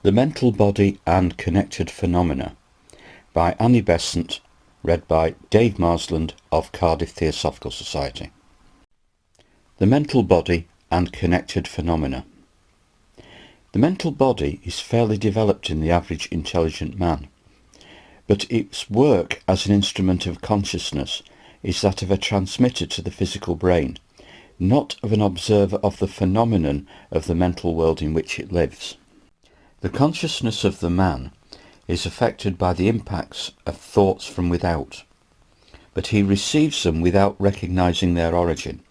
The Mental Body and Connected Phenomena by Annie Besant, read by Dave Marsland of Cardiff Theosophical Society. The Mental Body and Connected Phenomena. The mental body is fairly developed in the average intelligent man, but its work as an instrument of consciousness is that of a transmitter to the physical brain, not of an observer of the phenomenon of the mental world in which it lives. The consciousness of the man is affected by the impacts of thoughts from without, but he receives them without recognizing their origin.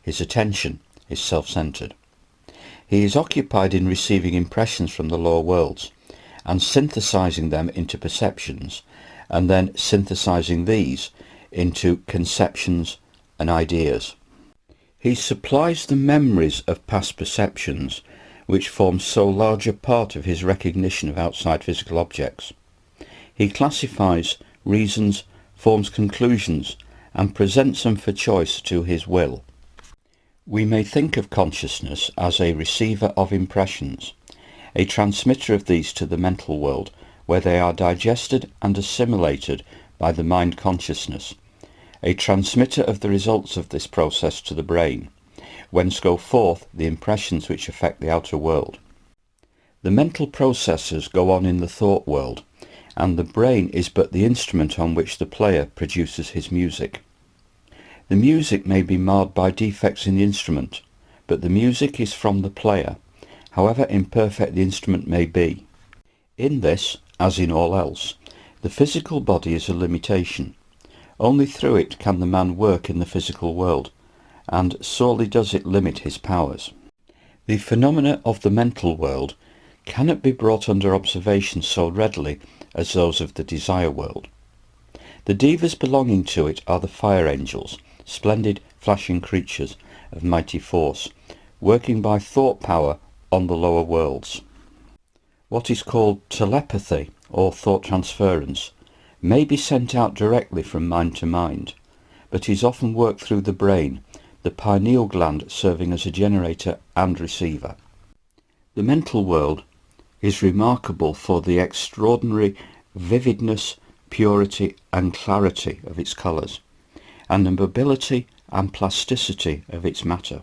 His attention is self-centered. He is occupied in receiving impressions from the lower worlds and synthesizing them into perceptions, and then synthesizing these into conceptions and ideas. He supplies the memories of past perceptions, which form so large a part of his recognition of outside physical objects. He classifies, reasons, forms conclusions, and presents them for choice to his will. We may think of consciousness as a receiver of impressions, a transmitter of these to the mental world, where they are digested and assimilated by the mind consciousness, a transmitter of the results of this process to the brain, whence go forth the impressions which affect the outer world. The mental processes go on in the thought world, and the brain is but the instrument on which the player produces his music. The music may be marred by defects in the instrument, but the music is from the player, however imperfect the instrument may be. In this, as in all else, the physical body is a limitation. Only through it can the man work in the physical world, and sorely does it limit his powers. The phenomena of the mental world cannot be brought under observation so readily as those of the desire world. The devas belonging to it are the fire angels, splendid flashing creatures of mighty force, working by thought power on the lower worlds. What is called telepathy, or thought transference, may be sent out directly from mind to mind, but is often worked through the brain, the pineal gland serving as a generator and receiver. The mental world is remarkable for the extraordinary vividness, purity and clarity of its colours, and the mobility and plasticity of its matter.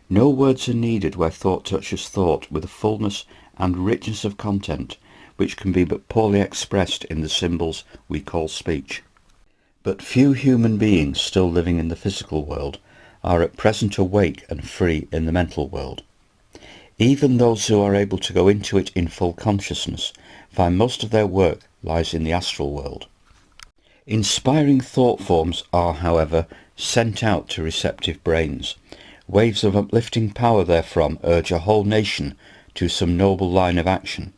No words are needed where thought touches thought with a fullness and richness of content which can be but poorly expressed in the symbols we call speech. But few human beings still living in the physical world are at present awake and free in the mental world. Even those who are able to go into it in full consciousness find most of their work lies in the astral world. Inspiring thought forms are, however, sent out to receptive brains. Waves of uplifting power therefrom urge a whole nation to some noble line of action.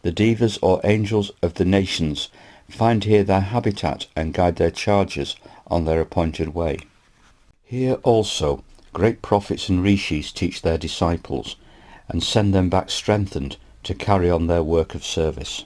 The devas or angels of the nations find here their habitat and guide their charges on their appointed way. Here also great prophets and rishis teach their disciples and send them back strengthened to carry on their work of service.